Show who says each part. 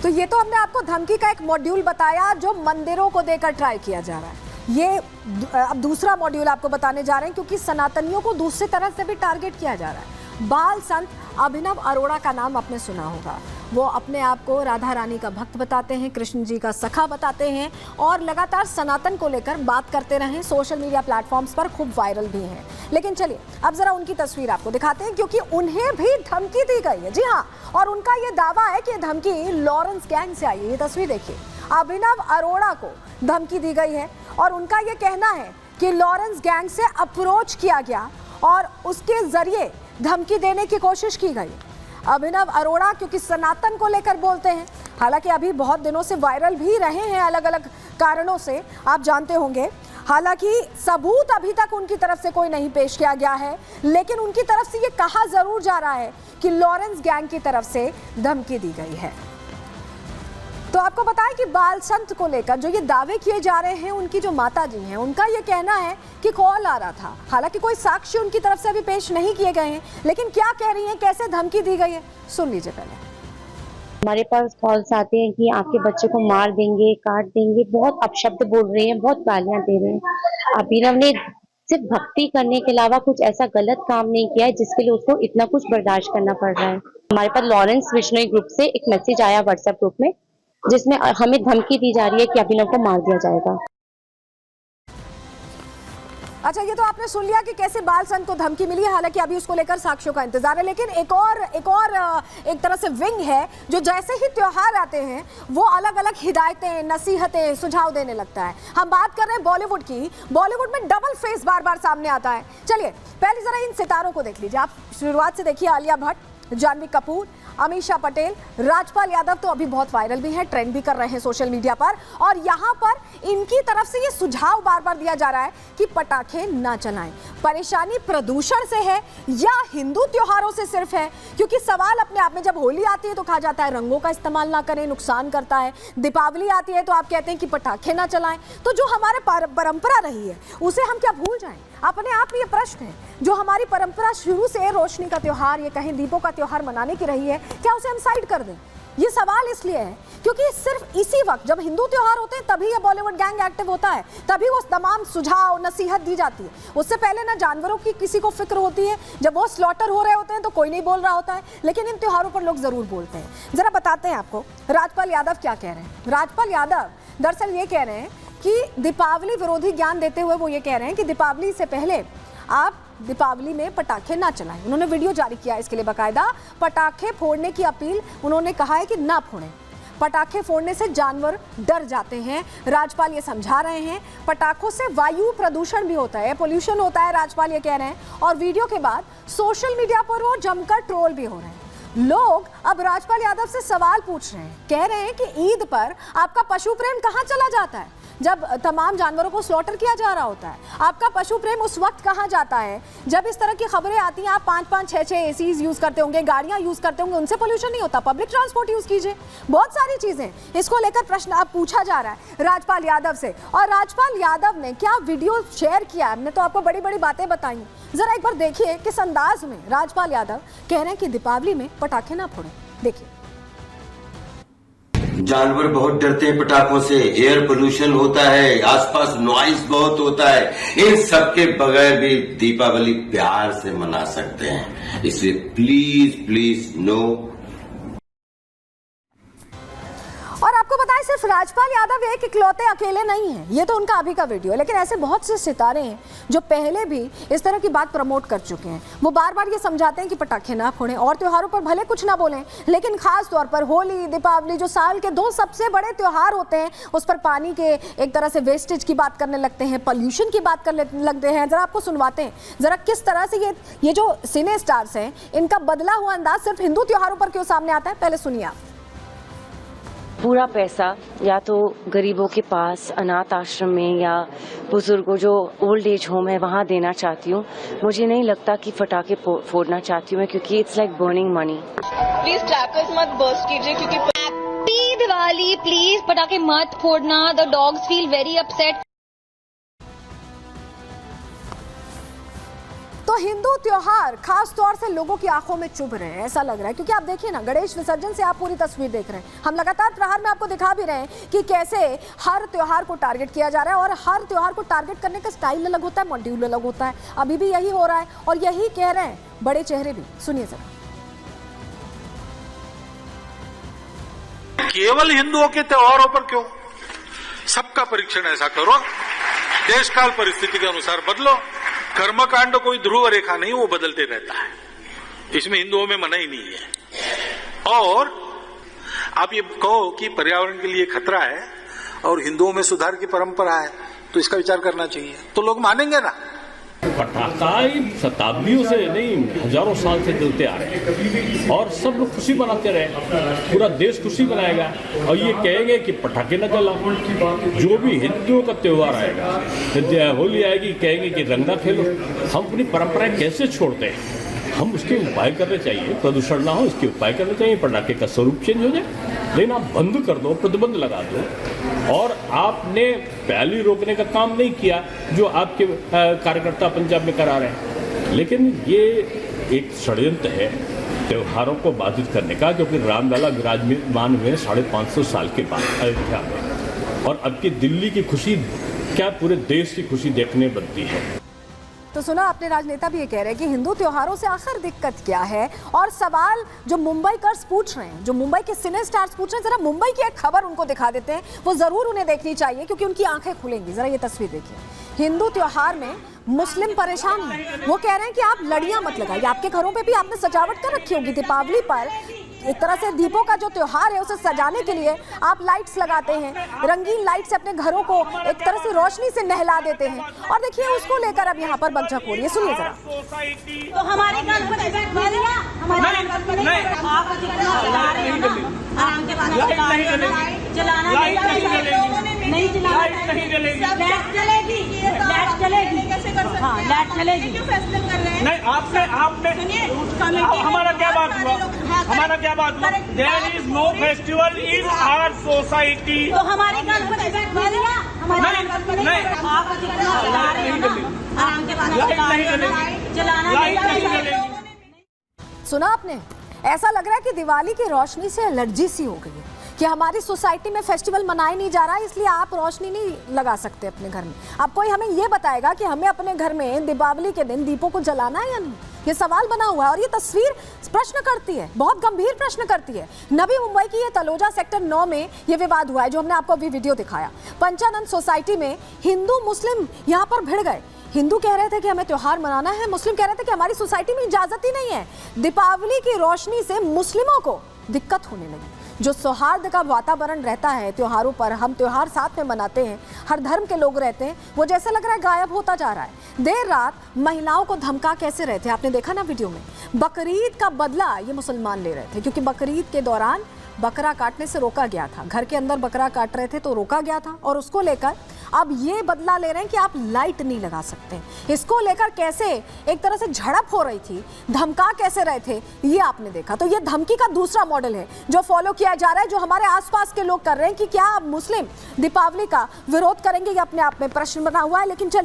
Speaker 1: तो ये तो हमने आपको धमकी का एक मॉड्यूल बताया जो मंदिरों को देकर ट्राई किया जा रहा है। ये अब दूसरा मॉड्यूल आपको बताने जा रहे हैं, क्योंकि सनातनियों को दूसरी तरह से भी टारगेट किया जा रहा है। बाल संत अभिनव अरोड़ा का नाम आपने सुना होगा। वो अपने आप को राधा रानी का भक्त बताते हैं, कृष्ण जी का सखा बताते हैं और लगातार सनातन को लेकर बात करते रहे। सोशल मीडिया प्लेटफॉर्म्स पर खूब वायरल भी हैं। लेकिन चलिए अब जरा उनकी तस्वीर आपको दिखाते हैं, क्योंकि उन्हें भी धमकी दी गई है। जी हाँ, और उनका ये दावा है कि धमकी लॉरेंस गैंग से आई है। ये तस्वीर देखिए, अभिनव अरोड़ा को धमकी दी गई है और उनका ये कहना है कि लॉरेंस गैंग से अप्रोच किया गया और उसके जरिए धमकी देने की कोशिश की गई। अभिनव अरोड़ा क्योंकि सनातन को लेकर बोलते हैं, हालांकि अभी बहुत दिनों से वायरल भी रहे हैं अलग अलग कारणों से, आप जानते होंगे। हालांकि सबूत अभी तक उनकी तरफ से कोई नहीं पेश किया गया है, लेकिन उनकी तरफ से ये कहा जरूर जा रहा है कि लॉरेंस गैंग की तरफ से धमकी दी गई है। तो आपको बताएं कि बाल संत को लेकर जो ये दावे किए जा रहे हैं, उनकी जो माता जी हैं, उनका ये कहना है कि कॉल आ रहा था। हालांकि कोई साक्ष्य उनकी तरफ से अभी पेश नहीं किए गए हैं, लेकिन क्या कह रही हैं, कैसे धमकी दी गई है, सुन लीजिए पहले।
Speaker 2: हमारे पास कॉल्स आते हैं कि आपके बच्चे को मार देंगे, काट देंगे, बहुत अपशब्द बोल रहे हैं, बहुत गालियां दे रहे हैं। अभिनव ने सिर्फ भक्ति करने के अलावा कुछ ऐसा गलत काम नहीं किया है जिसके लिए उसको इतना कुछ बर्दाश्त करना पड़ रहा है। हमारे पास लॉरेंस विश्नोई ग्रुप से एक मैसेज आया व्हाट्सएप ग्रुप में, जिसमें हमें धमकी दी जा रही है कि अभिनव को मार दिया जाएगा।
Speaker 1: अच्छा, ये तो आपने सुन लिया कि कैसे बाल संत को धमकी मिली है। हालांकि अभी उसको लेकर साक्ष्यों का इंतजार है, लेकिन एक तरह से विंग है जो जैसे ही त्योहार आते हैं वो अलग अलग हिदायतें, नसीहतें, सुझाव देने लगता है। हम बात कर रहे हैं बॉलीवुड की। बॉलीवुड में डबल फेस बार बार सामने आता है। चलिए पहले जरा इन सितारों को देख लीजिए। आप शुरुआत से देखिए, आलिया भट्ट, जानवी कपूर, अमीषा पटेल, राजपाल यादव तो अभी बहुत वायरल भी हैं, ट्रेंड भी कर रहे हैं सोशल मीडिया पर। और यहाँ पर इनकी तरफ से ये सुझाव बार बार दिया जा रहा है कि पटाखे ना चलाएं। परेशानी प्रदूषण से है या हिंदू त्योहारों से सिर्फ है? क्योंकि सवाल अपने आप में, जब होली आती है तो कहा जाता है रंगों का इस्तेमाल ना करें, नुकसान करता है। दीपावली आती है तो आप कहते हैं कि पटाखे ना चलाएं। तो जो हमारे परंपरा रही है उसे हम क्या भूल जाएं? अपने आप में ये प्रश्न है। जो हमारी परंपरा शुरू से रोशनी का त्योहार, ये कहें दीपों का त्योहार मनाने की रही है, क्या उसे हम साइड कर दें? ये सवाल इसलिए है क्योंकि सिर्फ इसी वक्त जब हिंदू त्योहार होते हैं तभी ये बॉलीवुड गैंग एक्टिव होता है, तभी वो तमाम सुझाव, नसीहत दी जाती है। उससे पहले ना जानवरों की किसी को फिक्र होती है। जब वो स्लॉटर हो रहे होते हैं तो कोई नहीं बोल रहा होता है, लेकिन इन त्योहारों पर लोग जरूर बोलते हैं। जरा बताते हैं आपको राजपाल यादव क्या कह रहे हैं। राजपाल यादव दरअसल ये कह रहे हैं कि दीपावली विरोधी ज्ञान देते हुए वो ये कह रहे हैं कि दीपावली से पहले आप दीपावली में पटाखे ना चलाएं। उन्होंने वीडियो जारी किया इसके लिए बाकायदा। पटाखे फोड़ने की अपील उन्होंने कहा है कि ना फोड़ें। पटाखे फोड़ने से जानवर डर जाते हैं। राजपाल ये समझा रहे हैं पटाखों से वायु प्रदूषण भी होता है, पोल्यूशन होता है, राजपाल ये कह रहे हैं। और वीडियो के बाद सोशल मीडिया पर वो जमकर ट्रोल भी हो रहे हैं। लोग अब राजपाल यादव से सवाल पूछ रहे हैं, कह रहे हैं कि ईद पर आपका पशु प्रेम कहाँ चला जाता है जब तमाम जानवरों को स्लॉटर किया जा रहा होता है? आपका पशु प्रेम उस वक्त कहाँ जाता है जब इस तरह की खबरें आती हैं? आप 5-5, 6-6 एसीज यूज़ करते होंगे, गाड़ियाँ यूज़ करते होंगे, उनसे पोल्यूशन नहीं होता? पब्लिक ट्रांसपोर्ट यूज़ कीजिए। बहुत सारी चीज़ें इसको लेकर प्रश्न अब पूछा जा रहा है राजपाल यादव से। और राजपाल यादव ने क्या वीडियो शेयर किया, हमने तो आपको बड़ी बड़ी बातें बताई। जरा एक बार देखिए किस अंदाज में राजपाल यादव कह रहे हैं कि दीपावली में पटाखे ना फोड़ें। देखिए।
Speaker 3: जानवर बहुत डरते हैं पटाखों से, एयर पोल्यूशन होता है, आसपास नॉइज बहुत होता है। इन सब के बगैर भी दीपावली प्यार से मना सकते हैं, इसलिए प्लीज प्लीज नो।
Speaker 1: और आपको बताएं सिर्फ राजपाल यादव एक इकलौते अकेले नहीं हैं, ये तो उनका अभी का वीडियो है, लेकिन ऐसे बहुत से सितारे हैं जो पहले भी इस तरह की बात प्रमोट कर चुके हैं। वो बार बार ये समझाते हैं कि पटाखे ना फोड़ें और त्योहारों पर भले कुछ ना बोलें, लेकिन खास तौर पर होली, दीपावली जो साल के 2 सबसे बड़े त्योहार होते हैं, उस पर पानी के एक तरह से वेस्टेज की बात करने लगते हैं, पोल्यूशन की बात करने लगते हैं। जरा आपको सुनवाते हैं जरा किस तरह से ये जो सिने स्टार्स हैं, इनका बदला हुआ अंदाज सिर्फ हिंदू त्योहारों पर क्यों सामने आता है, पहले सुनिए आप।
Speaker 2: पूरा पैसा या तो गरीबों के पास, अनाथ आश्रम में या बुजुर्गों जो ओल्ड एज होम है वहाँ देना चाहती हूँ। मुझे नहीं लगता कि फटाके फोड़ना चाहती हूँ मैं, क्योंकि it's like burning money.
Speaker 4: Please crackers मत बर्स्ट कीजिए क्योंकि
Speaker 5: हैप्पी दिवाली, प्लीज पटाखे मत फोड़ना। The dogs feel very upset.
Speaker 1: तो हिंदू त्योहार खास तौर से लोगों की आंखों में चुभ रहे हैं, ऐसा लग रहा है, क्योंकि आप देखिए ना, गणेश विसर्जन से आप पूरी तस्वीर देख रहे हैं। हम लगातार प्रहार में आपको दिखा भी रहे हैं कि कैसे हर त्योहार को टारगेट किया जा रहा है और हर त्योहार को टारगेट करने का स्टाइल अलग होता है, मॉड्यूल अलग होता है। अभी भी यही हो रहा है और यही कह रहे हैं बड़े चेहरे भी। सुनिए जरा।
Speaker 6: केवल हिंदुओं के त्योहारों पर क्यों? सबका परीक्षण ऐसा करो, देश काल परिस्थिति के अनुसार बदलो। कर्मकांड कोई ध्रुव रेखा नहीं, वो बदलते रहता है, इसमें हिंदुओं में मना ही नहीं है। और आप ये कहो कि पर्यावरण के लिए खतरा है और हिंदुओं में सुधार की परंपरा है, तो इसका विचार करना चाहिए, तो लोग मानेंगे ना।
Speaker 7: पटाखा शताब्दियों से नहीं, हजारों साल से चलते आ रहे हैं और सब लोग खुशी मनाते रहे, पूरा देश खुशी मनाएगा और ये कहेंगे कि पटाखे न जलाओ। जो भी हिंदुओं का त्योहार आएगा, होली आएगी, कहेंगे कि रंग ना खेलो। हम अपनी परंपराएं कैसे छोड़ते हैं? हम उसके उपाय करने चाहिए, प्रदूषण ना हो इसके उपाय करने चाहिए, पटाखे का स्वरूप चेंज हो जाए। लेकिन आप बंद कर दो, प्रतिबंध लगा दो, और आपने पहली रोकने का काम नहीं किया जो आपके कार्यकर्ता पंजाब में करा रहे हैं। लेकिन ये एक षड्यंत्र है त्योहारों को बाधित करने का, क्योंकि रामलला विराजमान हुए 550 साल के बाद अयोध्या में, और अब की दिल्ली की खुशी क्या पूरे देश की खुशी देखने बनती है।
Speaker 1: तो सुना आपने, राजनेता भी ये कह रहे हैं कि हिंदू त्योहारों से आखिर दिक्कत क्या है। और सवाल जो मुंबईकर्स पूछ रहे हैं, जो मुंबई के सिने स्टार्स पूछ रहे हैं, जरा मुंबई की एक खबर उनको दिखा देते हैं, वो जरूर उन्हें देखनी चाहिए क्योंकि उनकी आंखें खुलेंगी। जरा ये तस्वीर देखिए। हिंदू त्योहार में मुस्लिम परेशान हैं, वो कह रहे हैं कि आप लड़ियां मत लगाइए। आपके घरों पे भी आपने सजावट कर रखी होगी, दीपावली पर एक तरह से दीपों का जो त्योहार है उसे सजाने के लिए आप लाइट्स लगाते हैं, रंगीन लाइट से अपने घरों को एक तरह से रोशनी से नहला देते हैं। और देखिए उसको लेकर अब यहाँ पर बकझक हो रही है। सुनिए जरा।
Speaker 8: तो हमारे घर पर
Speaker 9: नहीं, आपने हमारा क्या बात हुआ? हमारा क्या बात हुआ? There is no festival in our society.
Speaker 8: तो हमारे घर पर
Speaker 1: सुना आपने? ऐसा लग रहा है कि दिवाली की रोशनी से एलर्जी सी हो गई है कि हमारी सोसाइटी में फेस्टिवल मनाया नहीं जा रहा है, इसलिए आप रोशनी नहीं लगा सकते अपने घर में। अब कोई हमें ये बताएगा कि हमें अपने घर में दीपावली के दिन दीपों को जलाना है या नहीं? ये सवाल बना हुआ है और ये तस्वीर प्रश्न करती है, बहुत गंभीर प्रश्न करती है। नवी मुंबई की ये तलोजा सेक्टर 9 में ये विवाद हुआ है जो हमने आपको अभी वीडियो दिखाया। पंचानंद सोसाइटी में हिंदू मुस्लिम यहाँ पर भिड़ गए। हिंदू कह रहे थे कि हमें त्योहार मनाना है, मुस्लिम कह रहे थे कि हमारी सोसाइटी में इजाजत ही नहीं है। दीपावली की रोशनी से मुस्लिमों को दिक्कत होने लगी। जो सौहार्द का वातावरण रहता है त्योहारों पर, हम त्योहार साथ में मनाते हैं, हर धर्म के लोग रहते हैं, वो जैसे लग रहा है गायब होता जा रहा है। देर रात महिलाओं को धमका कैसे रहे थे, आपने देखा ना वीडियो में। बकरीद का बदला ये मुसलमान ले रहे थे क्योंकि बकरीद के दौरान बकरा काटने से रोका गया था। घर के अंदर बकरा काट रहे थे तो रोका गया था और उसको लेकर अब ये बदला ले रहे हैं कि आप लाइट नहीं लगा सकते। इसको लेकर कैसे एक तरह से झड़प हो रही थी, धमका कैसे रहे थे, ये आपने देखा। तो ये धमकी का दूसरा मॉडल है जो फॉलो किया जा रहा है, जो हमारे आसपास के लोग कर रहे हैं कि क्या अब मुस्लिम दीपावली का विरोध करेंगे, ये अपने आप में प्रश्न बना हुआ है। लेकिन चलिए